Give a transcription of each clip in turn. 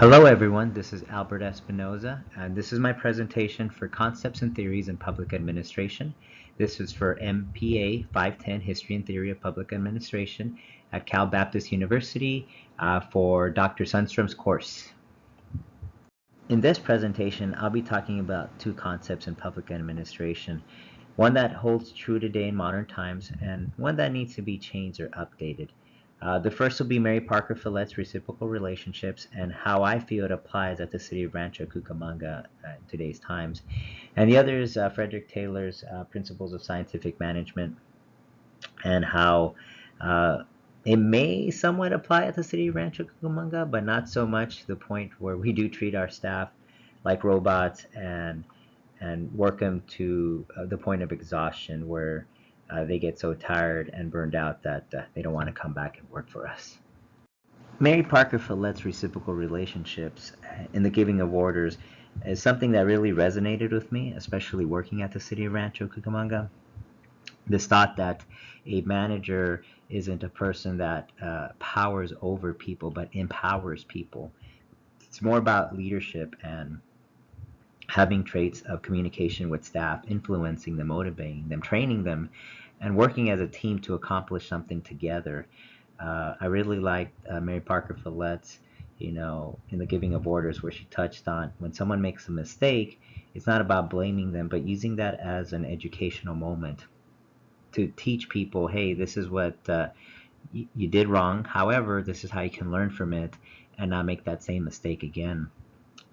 Hello everyone, this is Albert Espinoza, and this is my presentation for Concepts and Theories in Public Administration. This is for MPA 510, History and Theory of Public Administration at Cal Baptist University for Dr. Sundstrom's course. In this presentation, I'll be talking about two concepts in public administration, one that holds true today in modern times and one that needs to be changed or updated. The first will be Mary Parker Follett's reciprocal relationships and how I feel it applies at the city of Rancho Cucamonga in today's times. And the other is Frederick Taylor's principles of scientific management and how it may somewhat apply at the city of Rancho Cucamonga, but not so much to the point where we do treat our staff like robots and work them to the point of exhaustion where they get so tired and burned out that they don't want to come back and work for us. Mary Parker Follett's reciprocal relationships in the giving of orders is something that really resonated with me, especially working at the city of Rancho Cucamonga. This thought that a manager isn't a person that powers over people, but empowers people. It's more about leadership and having traits of communication with staff, influencing them, motivating them, training them, and working as a team to accomplish something together. I really liked Mary Parker Follett's, in the giving of orders where she touched on when someone makes a mistake, it's not about blaming them, but using that as an educational moment to teach people, hey, this is what you did wrong. However, this is how you can learn from it and not make that same mistake again.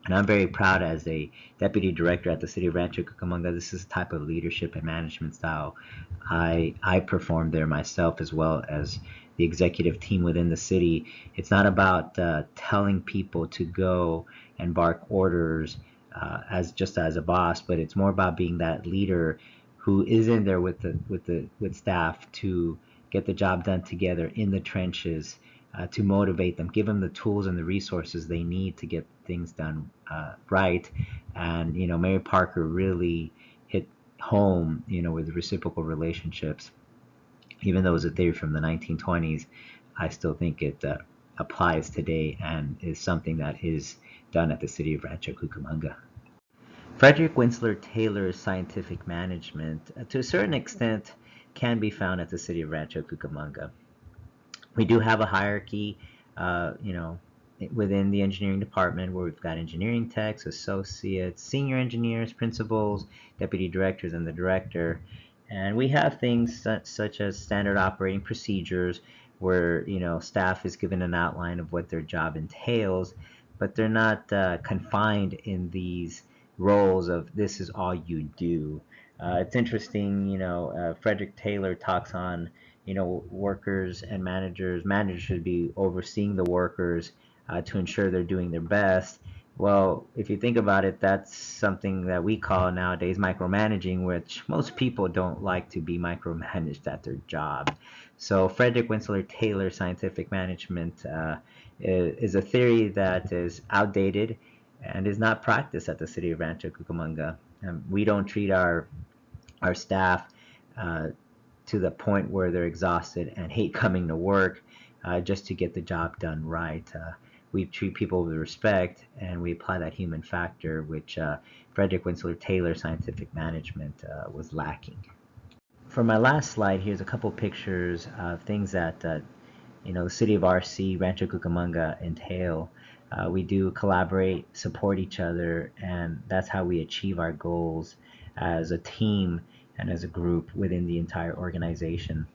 And I'm very proud as a deputy director at the city of Rancho Cucamonga. This is the type of leadership and management style I perform there myself, as well as the executive team within the city. It's not about telling people to go and bark orders as just as a boss, but it's more about being that leader who is in there with staff to get the job done together in the trenches, to motivate them, give them the tools and the resources they need to get things done right. And Mary Parker really hit home, with reciprocal relationships. Even though it was a theory from the 1920s, I still think it applies today and is something that is done at the city of Rancho Cucamonga. Frederick Winslow Taylor's scientific management, to a certain extent, can be found at the city of Rancho Cucamonga. We do have a hierarchy, within the engineering department where we've got engineering techs, associates, senior engineers, principals, deputy directors, and the director. And we have things such as standard operating procedures where, staff is given an outline of what their job entails, but they're not confined in these roles of this is all you do. It's interesting, Frederick Taylor talks on, workers and managers. Managers should be overseeing the workers to ensure they're doing their best. Well, if you think about it, that's something that we call nowadays micromanaging, which most people don't like to be micromanaged at their job. So Frederick Winslow Taylor scientific management is a theory that is outdated and is not practiced at the city of Rancho Cucamonga. We don't treat our staff to the point where they're exhausted and hate coming to work just to get the job done right. We treat people with respect, and we apply that human factor, which Frederick Winslow Taylor scientific management was lacking. For my last slide, here's a couple pictures of things that the city of RC, Rancho Cucamonga entail. We do collaborate, support each other, and that's how we achieve our goals as a team and as a group within the entire organization.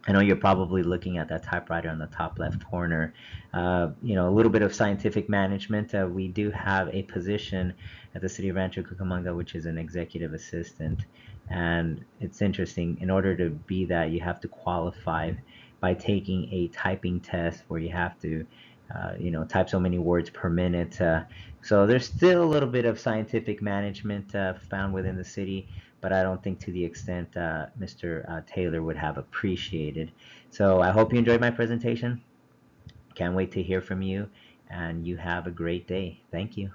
I know you're probably looking at that typewriter on the top left corner. A little bit of scientific management. We do have a position at the city of Rancho Cucamonga, which is an executive assistant. And it's interesting, in order to be that, you have to qualify by taking a typing test where you have to type so many words per minute. So there's still a little bit of scientific management found within the city, but I don't think to the extent Mr. Taylor would have appreciated. So I hope you enjoyed my presentation. Can't wait to hear from you, and you have a great day. Thank you.